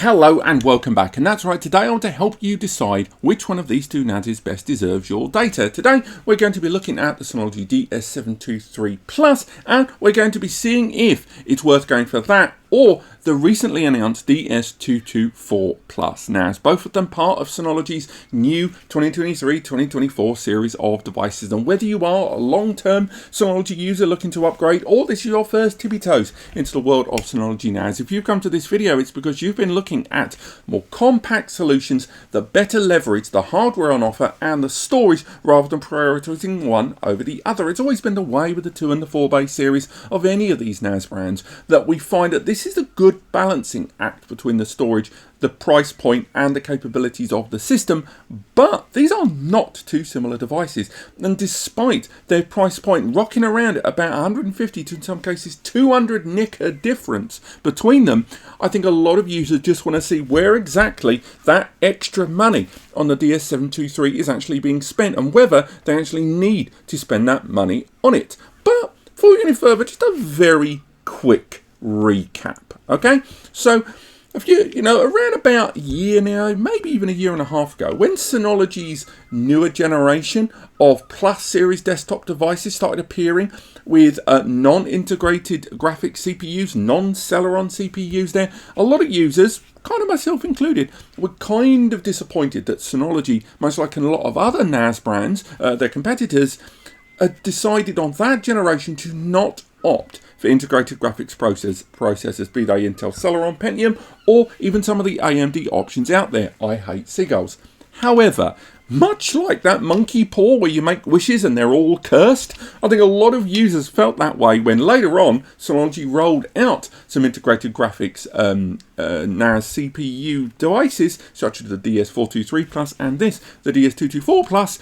Hello and welcome back, and that's right, today I want to help you decide which one of these two NASs best deserves your data. Today we're going to be looking at the Synology DS723 Plus, and we're going to be seeing if it's worth going for that or the recently announced DS224 Plus NAS, both of them part of Synology's new 2023-2024 series of devices. And whether you are a long-term Synology user looking to upgrade, or this is your first tippy toes into the world of Synology NAS, if you've come to this video, it's because you've been looking at more compact solutions that better leverage the hardware on offer and the storage rather than prioritizing one over the other. It's always been the way with the 2 and the 4 bay series of any of these NAS brands that we find that this is a good balancing act between the storage, the price point and the capabilities of the system, but these are not two similar devices. And despite their price point rocking around at about 150 to in some cases 200 nicker difference between them, I think a lot of users just want to see where exactly that extra money on the DS723 is actually being spent and whether they actually need to spend that money on it. But before we go any further, just a very quick recap. Okay, so around about a year now, maybe even a year and a half ago, when Synology's newer generation of Plus series desktop devices started appearing with non-integrated graphics CPUs, non-Celeron CPUs there, a lot of users, kind of myself included, were kind of disappointed that Synology, much like a lot of other NAS brands, their competitors, decided on that generation to not opt for integrated graphics processors, be they Intel Celeron Pentium or even some of the AMD options out there. I hate seagulls. However, much like that monkey paw where you make wishes and they're all cursed, I think a lot of users felt that way when later on Synology rolled out some integrated graphics NAS CPU devices such as the DS423 Plus and the DS224 Plus.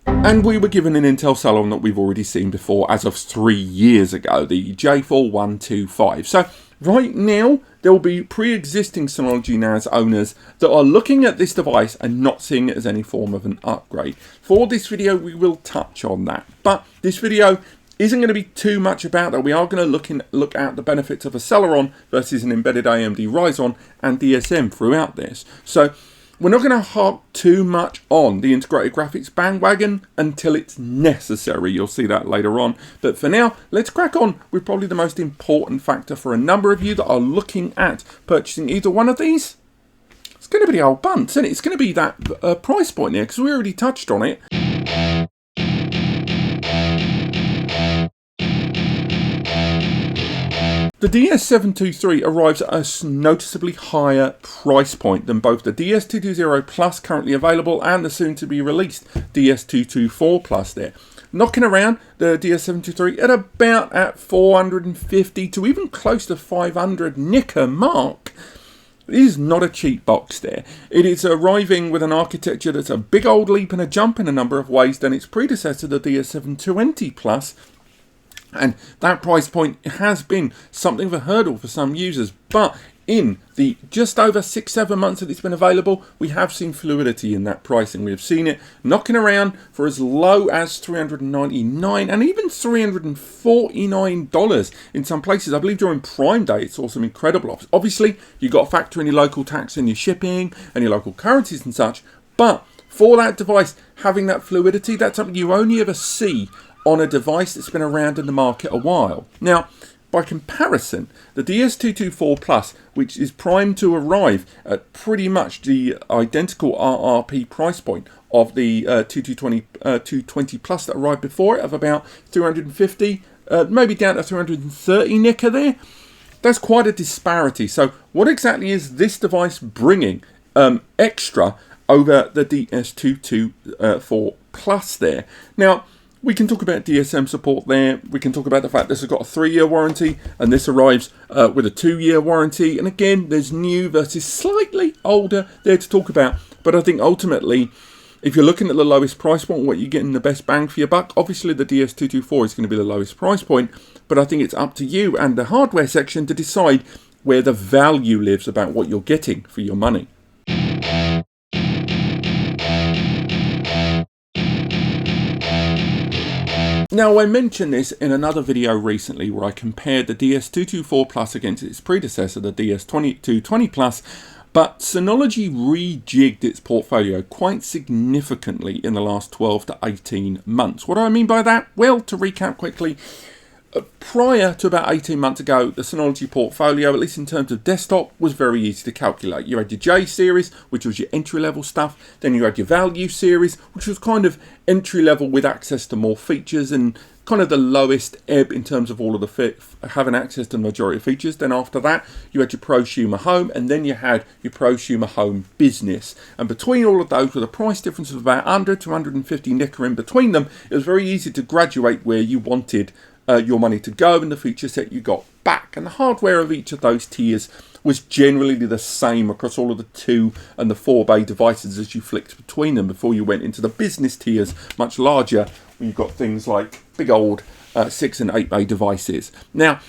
And we were given an Intel Celeron that we've already seen before as of 3 years ago, the J4125. So right now, there will be pre-existing Synology NAS owners that are looking at this device and not seeing it as any form of an upgrade. For this video, we will touch on that. But this video isn't going to be too much about that. We are going to look at the benefits of a Celeron versus an embedded AMD Ryzen and DSM throughout this. So we're not going to harp too much on the integrated graphics bandwagon until it's necessary. You'll see that later on. But for now, let's crack on with probably the most important factor for a number of you that are looking at purchasing either one of these. It's going to be the old bunts, isn't it? It's going to be that price point there, because we already touched on it. The DS723 arrives at a noticeably higher price point than both the DS220 Plus currently available and the soon to be released DS224 Plus there. Knocking around the DS723 at about at 450 to even close to 500 nicker mark. It is not a cheap box there. It is arriving with an architecture that's a big old leap and a jump in a number of ways than its predecessor, the DS720 Plus. And that price point has been something of a hurdle for some users, but in the just over 6-7 months that it's been available, we have seen fluidity in that pricing. We have seen it knocking around for as low as $399 and even $349 in some places. I believe during Prime Day it saw some incredible offers. Obviously, you've got to factor in your local tax and your shipping and your local currencies and such, but for that device having that fluidity, that's something you only ever see on a device that's been around in the market a while. Now, by comparison, the DS224 Plus, which is primed to arrive at pretty much the identical RRP price point of the 220 Plus that arrived before it, of about 350, maybe down to 330 nicker there, that's quite a disparity. So what exactly is this device bringing extra over the DS224 Plus there? Now, we can talk about DSM support there. We can talk about the fact this has got a 3-year warranty and this arrives with a 2-year warranty. And again, there's new versus slightly older there to talk about. But I think ultimately, if you're looking at the lowest price point, what you're getting the best bang for your buck, obviously the DS224 is going to be the lowest price point. But I think it's up to you and the hardware section to decide where the value lives about what you're getting for your money. Now, I mentioned this in another video recently where I compared the DS224 Plus against its predecessor, the DS220 Plus, but Synology rejigged its portfolio quite significantly in the last 12 to 18 months. What do I mean by that? Well, to recap quickly, prior to about 18 months ago, the Synology portfolio, at least in terms of desktop, was very easy to calculate. You had your J series, which was your entry-level stuff. Then you had your value series, which was kind of entry-level with access to more features and kind of the lowest ebb in terms of all of the having access to the majority of features. Then after that, you had your prosumer home, and then you had your prosumer home business. And between all of those, with a price difference of about 100 to 150 nicker in between them, it was very easy to graduate where you wanted your money to go and the feature set you got back. And the hardware of each of those tiers was generally the same across all of the 2 and the 4 bay devices as you flicked between them before you went into the business tiers, much larger, when you've got things like big old 6 and 8 bay devices. Now,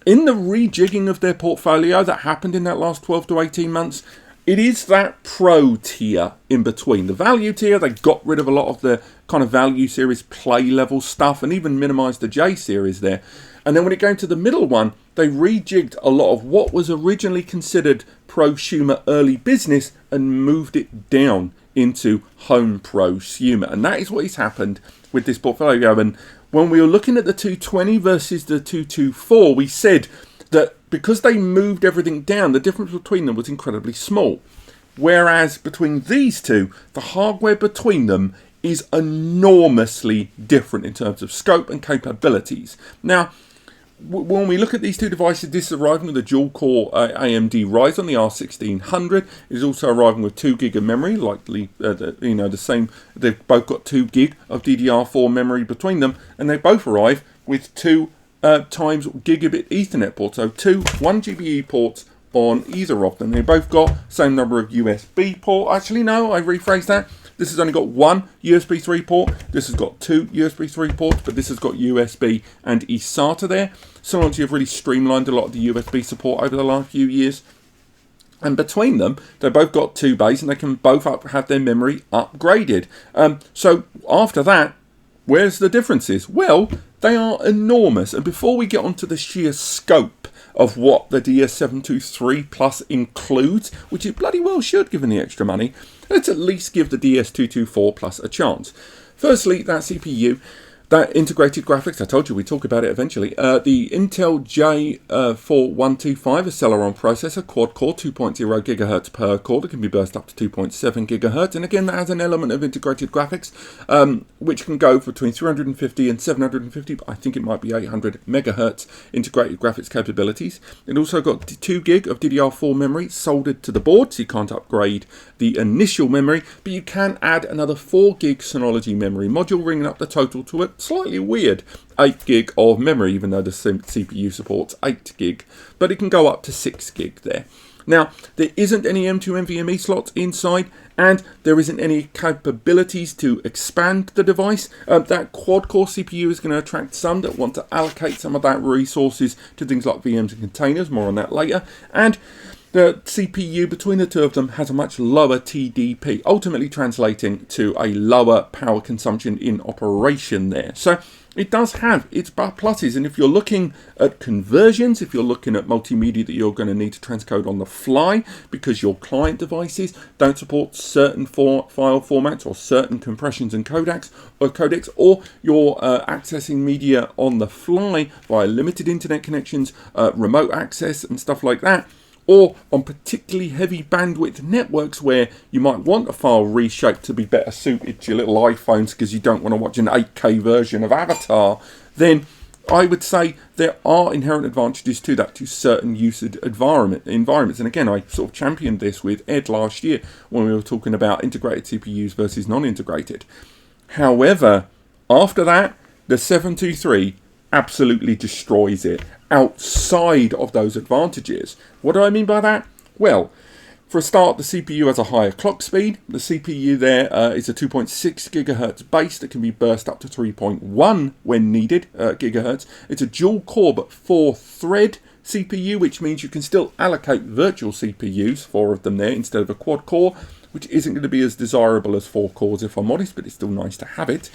in the rejigging of their portfolio that happened in that last 12 to 18 months, it is that pro tier in between. The value tier, they got rid of a lot of the kind of value series play level stuff and even minimized the J series there. And then when it came to the middle one, they rejigged a lot of what was originally considered prosumer early business and moved it down into home prosumer. And that is what has happened with this portfolio. And when we were looking at the 220 versus the 224, we said that because they moved everything down, the difference between them was incredibly small. Whereas between these two, the hardware between them is enormously different in terms of scope and capabilities. Now, when we look at these two devices, this is arriving with a dual-core AMD Ryzen, the R1600. It is also arriving with 2 gig of memory, likely the same. They've both got 2 gig of DDR4 memory between them, and they both arrive with 2 times gigabit Ethernet ports, so 2 1 GBE ports on either of them. They both got same number of USB ports. Actually, no, I rephrased that. This has only got 1 USB 3 port. This has got 2 USB 3 ports, but this has got USB and eSATA there. Synology have really streamlined a lot of the USB support over the last few years. And between them, they both got 2 bays, and they can both have their memory upgraded. So after that, where's the differences? Well, they are enormous. And before we get onto the sheer scope of what the DS723 Plus includes, which it bloody well should given the extra money, let's at least give the DS224 Plus a chance. Firstly, that CPU, that integrated graphics, I told you we'd talk about it eventually. The Intel J4125, a Celeron processor, quad-core, 2.0 GHz per core, that can be burst up to 2.7 GHz. And again, that has an element of integrated graphics, which can go between 350 and 750, but I think it might be 800 megahertz integrated graphics capabilities. It also got 2 gig of DDR4 memory soldered to the board, so you can't upgrade the initial memory, but you can add another 4 gig Synology memory module, bringing up the total to a slightly weird 8 gig of memory, even though the CPU supports 8 gig, but it can go up to 6 gig there. Now, there isn't any M2 NVMe slots inside, and there isn't any capabilities to expand the device. That quad-core CPU is going to attract some that want to allocate some of that resources to things like VMs and containers, more on that later, and the CPU between the two of them has a much lower TDP, ultimately translating to a lower power consumption in operation there. So it does have its pluses, and if you're looking at conversions, if you're looking at multimedia that you're going to need to transcode on the fly because your client devices don't support certain file formats or certain compressions and codecs, or you're accessing media on the fly via limited internet connections, remote access and stuff like that, or on particularly heavy bandwidth networks where you might want a file reshaped to be better suited to your little iPhones because you don't want to watch an 8K version of Avatar, then I would say there are inherent advantages to that, to certain usage environments. And again, I sort of championed this with Ed last year when we were talking about integrated CPUs versus non-integrated. However, after that, the 723 absolutely destroys it outside of those advantages. What do I mean by that? Well, for a start, the CPU has a higher clock speed. The CPU there is a 2.6 gigahertz base that can be burst up to 3.1 when needed gigahertz. It's a dual core but 4 thread CPU, which means you can still allocate virtual CPUs, 4 of them there, instead of a quad core, which isn't going to be as desirable as 4 cores if I'm honest, but it's still nice to have it.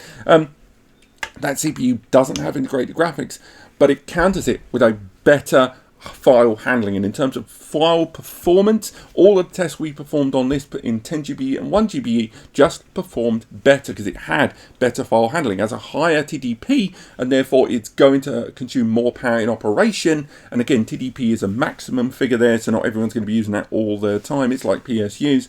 That CPU doesn't have integrated graphics, but it counters it with a better file handling. And in terms of file performance, all of the tests we performed on this in 10GBE and 1GBE just performed better because it had better file handling. It has a higher TDP, and therefore it's going to consume more power in operation. And again, TDP is a maximum figure there, so not everyone's going to be using that all the time. It's like PSUs.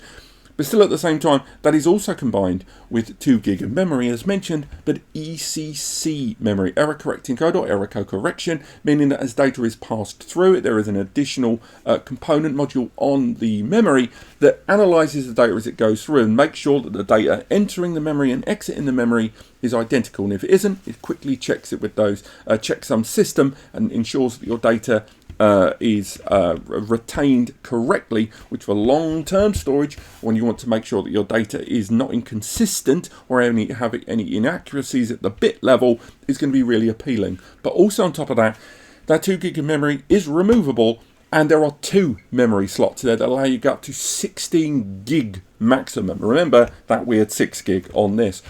But still, at the same time, that is also combined with 2 gig of memory, as mentioned, but ECC memory, error correcting code or error code correction, meaning that as data is passed through it, there is an additional component module on the memory that analyzes the data as it goes through and makes sure that the data entering the memory and exiting the memory is identical. And if it isn't, it quickly checks it with those checksum system and ensures that your data is retained correctly, which for long-term storage, when you want to make sure that your data is not inconsistent or any inaccuracies at the bit level, is going to be really appealing. But also on top of that, that 2 gig of memory is removable, and there are 2 memory slots there that allow you to go up to 16 gig maximum. Remember that weird 6 gig on this.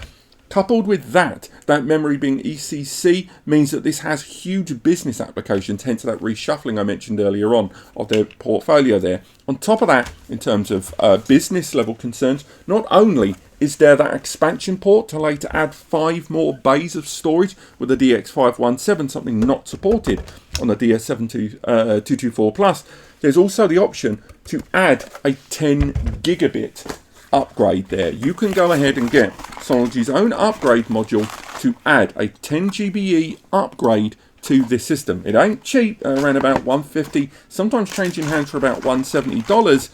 Coupled with that memory being ECC means that this has huge business applications, hence that reshuffling I mentioned earlier on of their portfolio there. On top of that, in terms of business level concerns, not only is there that expansion port to later add 5 more bays of storage with the DX517, something not supported on the DS724 Plus, there's also the option to add a 10 gigabit upgrade there. You can go ahead and get Synology's own upgrade module to add a 10 GBE upgrade to this system. It ain't cheap, around about $150, sometimes changing hands for about $170,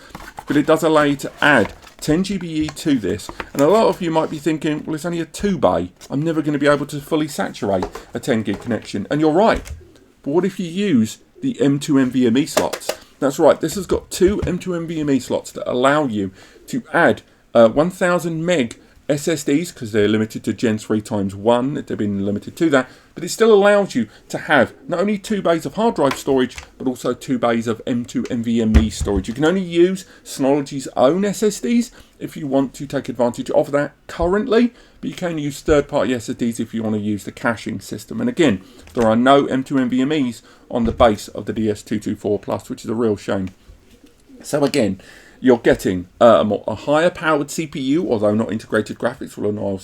but it does allow you to add 10 GBE to this. And a lot of you might be thinking, well, it's only a 2 bay. I'm never going to be able to fully saturate a 10 gig connection. And you're right. But what if you use the M2 NVMe slots? That's right, this has got 2 M2 NVMe slots that allow you to add 1000 meg SSDs, because they're limited to Gen 3 times 1, they've been limited to that, but it still allows you to have not only 2 bays of hard drive storage, but also 2 bays of M2 NVMe storage. You can only use Synology's own SSDs if you want to take advantage of that currently, but you can use third-party SSDs if you want to use the caching system. And again, there are no M2 NVMe's on the base of the DS224 Plus, which is a real shame. So again, you're getting a higher powered CPU, although not integrated graphics will annoy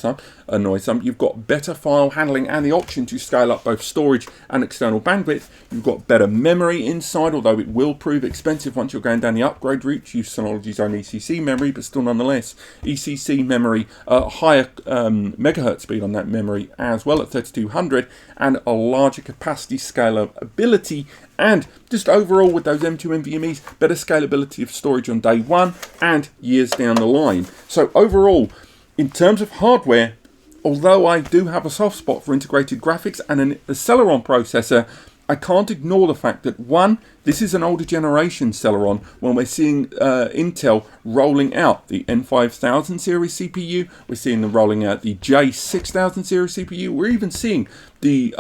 some. You've got better file handling and the option to scale up both storage and external bandwidth. You've got better memory inside, although it will prove expensive once you're going down the upgrade route. Use Synology's own ECC memory, but still nonetheless, ECC memory, higher megahertz speed on that memory as well at 3200, and a larger capacity scalability. And just overall with those M2 NVMe's, better scalability of storage on day one and years down the line. So overall, in terms of hardware, although I do have a soft spot for integrated graphics and a Celeron processor, I can't ignore the fact that, one, this is an older generation Celeron when we're seeing Intel rolling out the N5000 series CPU, we're seeing them rolling out the J6000 series CPU, we're even seeing the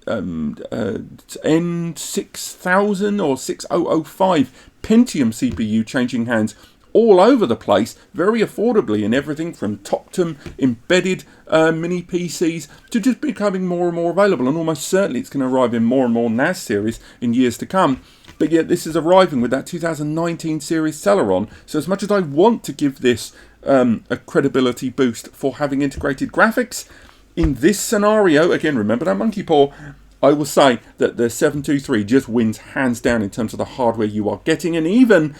N6000 or 6005 Pentium CPU changing hands all over the place, very affordably, and everything from Toptum embedded mini PCs to just becoming more and more available, and almost certainly it's going to arrive in more and more NAS series in years to come. But yet this is arriving with that 2019 series Celeron, so as much as I want to give this a credibility boost for having integrated graphics, in this scenario, again, remember that monkey paw, I will say that the 723 just wins hands down in terms of the hardware you are getting, and even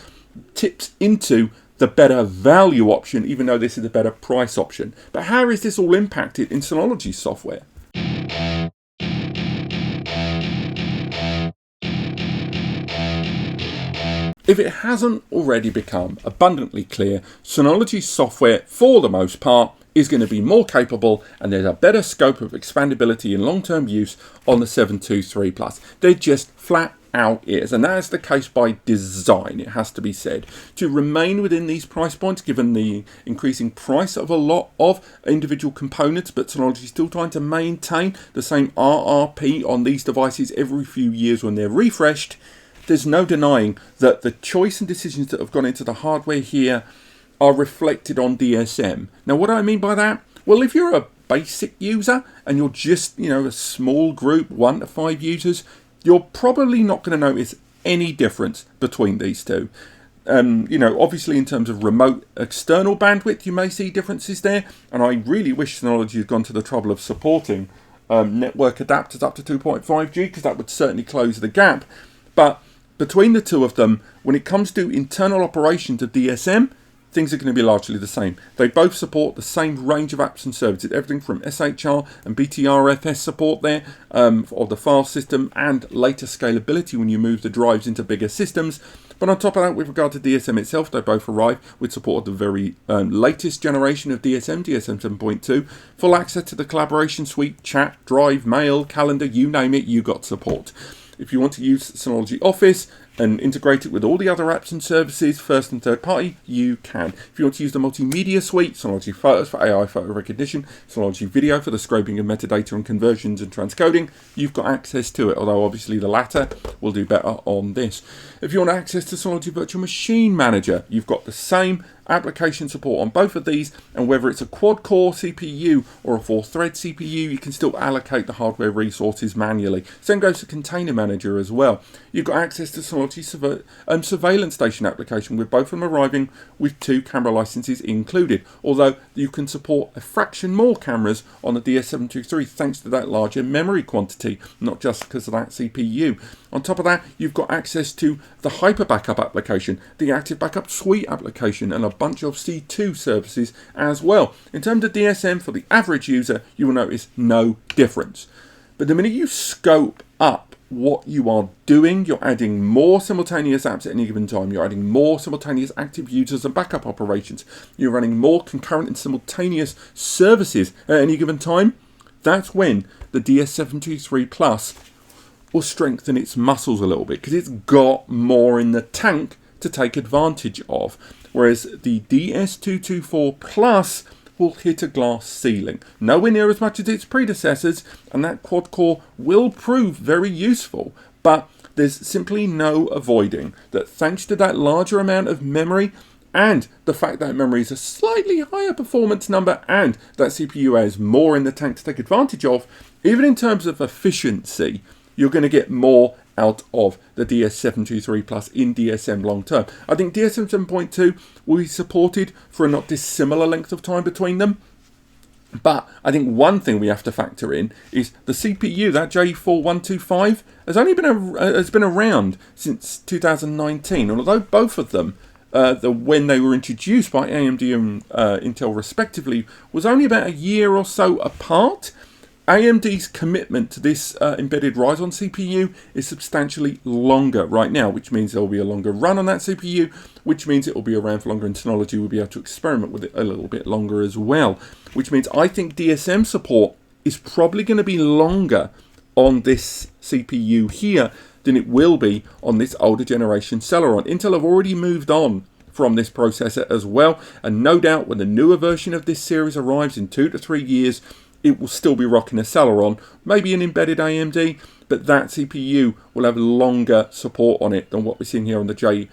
tips into the better value option, even though this is a better price option. But how is this all impacted in Synology's software? If it hasn't already become abundantly clear, Synology's software, for the most part, is going to be more capable, and there's a better scope of expandability and long-term use on the 723 Plus. They're just flat out is, and that is the case by design, it has to be said, to remain within these price points given the increasing price of a lot of individual components, but Synology is still trying to maintain the same RRP on these devices every few years when they're refreshed. There's no denying that the choice and decisions that have gone into the hardware here are reflected on DSM. Now, what do I mean by that? Well, if you're a basic user and you're just, a small group, 1 to 5 users, you're probably not going to notice any difference between these two. Obviously in terms of remote external bandwidth, you may see differences there, and I really wish Synology had gone to the trouble of supporting network adapters up to 2.5G, because that would certainly close the gap. But between the two of them, when it comes to internal operations of DSM, things are going to be largely the same. They both support the same range of apps and services, everything from SHR and BTRFS support there of the file system, and later scalability when you move the drives into bigger systems. But on top of that, with regard to DSM itself, they both arrive with support of the very latest generation of DSM 7.2, full access to the collaboration suite, chat, drive, mail, calendar, you name it, you got support. If you want to use Synology Office and integrate it with all the other apps and services, first and third party, you can. If you want to use the multimedia suite, Synology Photos for AI photo recognition, Synology Video for the scraping of metadata and conversions and transcoding, you've got access to it, although obviously the latter will do better on this. If you want access to Synology Virtual Machine Manager, you've got the same application support on both of these, and whether it's a quad-core CPU or a 4-thread CPU, you can still allocate the hardware resources manually. Same goes to Container Manager as well. You've got access to Synology Surveillance Station application, with both of them arriving with 2 camera licenses included, although you can support a fraction more cameras on the DS723 thanks to that larger memory quantity, not just because of that CPU. On top of that, you've got access to the Hyper Backup application, the Active Backup Suite application, and a bunch of C2 services as well. In terms of DSM, for the average user, you will notice no difference. But the minute you scope up what you are doing, you're adding more simultaneous apps at any given time, you're adding more simultaneous active users and backup operations, you're running more concurrent and simultaneous services at any given time, that's when the DS723 Plus will strengthen its muscles a little bit, because it's got more in the tank to take advantage of. Whereas the DS224 Plus will hit a glass ceiling. Nowhere near as much as its predecessors, and that quad core will prove very useful, but there's simply no avoiding that thanks to that larger amount of memory, and the fact that memory is a slightly higher performance number, and that CPU has more in the tank to take advantage of, even in terms of efficiency, you're going to get more out of the DS723 Plus in DSM long term. I think DSM 7.2 will be supported for a not dissimilar length of time between them. But I think one thing we have to factor in is the CPU, that J4125, has been around since 2019. And although both of them, when they were introduced by AMD and Intel respectively, was only about a year or so apart, AMD's commitment to this embedded Ryzen CPU is substantially longer right now, which means there will be a longer run on that CPU, which means it will be around for longer, and Synology will be able to experiment with it a little bit longer as well, which means I think DSM support is probably going to be longer on this CPU here than it will be on this older generation Celeron. Intel have already moved on from this processor as well, and no doubt when the newer version of this series arrives in 2 to 3 years, it will still be rocking a Celeron, maybe an embedded AMD, but that CPU will have longer support on it than what we're seeing here on the J4125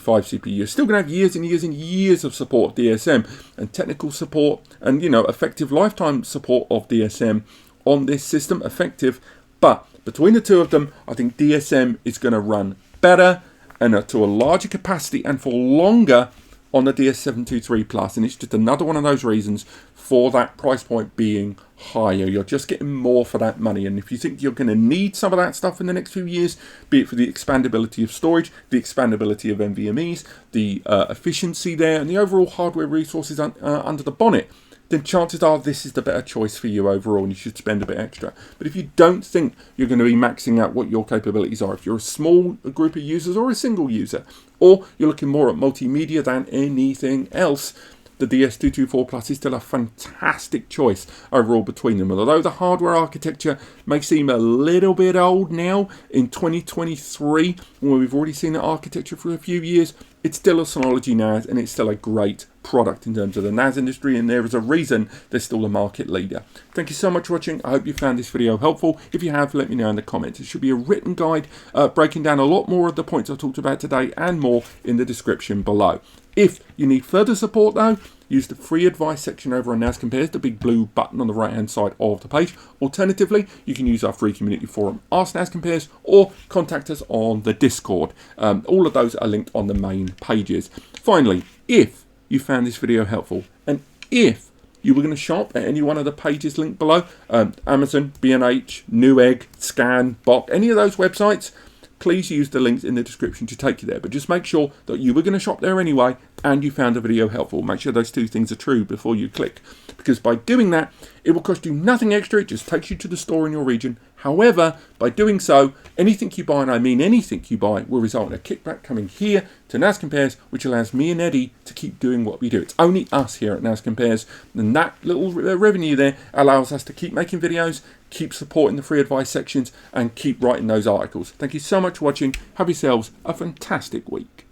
CPU. You're still going to have years and years and years of support of DSM, and technical support, and effective lifetime support of DSM on this system, effective. But between the two of them, I think DSM is going to run better and to a larger capacity and for longer on the DS723 Plus, and it's just another one of those reasons for that price point being higher. You're just getting more for that money, and if you think you're going to need some of that stuff in the next few years, be it for the expandability of storage, the expandability of NVMe's, the efficiency there, and the overall hardware resources under the bonnet, then chances are this is the better choice for you overall, and you should spend a bit extra. But if you don't think you're going to be maxing out what your capabilities are, if you're a small group of users or a single user, or you're looking more at multimedia than anything else, the DS224 Plus is still a fantastic choice overall between them. Although the hardware architecture may seem a little bit old now in 2023, when we've already seen the architecture for a few years, it's still a Synology NAS, and it's still a great product in terms of the NAS industry, and there is a reason they're still the market leader. Thank you so much for watching. I hope you found this video helpful. If you have, let me know in the comments. It should be a written guide breaking down a lot more of the points I talked about today and more in the description below. If you need further support though, use the free advice section over on NAS Compares, the big blue button on the right hand side of the page. Alternatively, you can use our free community forum, Ask NAS Compares, or contact us on the Discord. All of those are linked on the main pages. Finally, if you found this video helpful, and if you were going to shop at any one of the pages linked below, Amazon, B&H, Newegg, Scan, Bok, any of those websites, please use the links in the description to take you there. But just make sure that you were going to shop there anyway and you found the video helpful. Make sure those two things are true before you click, because by doing that, it will cost you nothing extra. It just takes you to the store in your region. However, by doing so, anything you buy, and I mean anything you buy, will result in a kickback coming here to NAS Compares, which allows me and Eddie to keep doing what we do. It's only us here at NAS Compares, and that little revenue there allows us to keep making videos, keep supporting the free advice sections, and keep writing those articles. Thank you so much for watching. Have yourselves a fantastic week.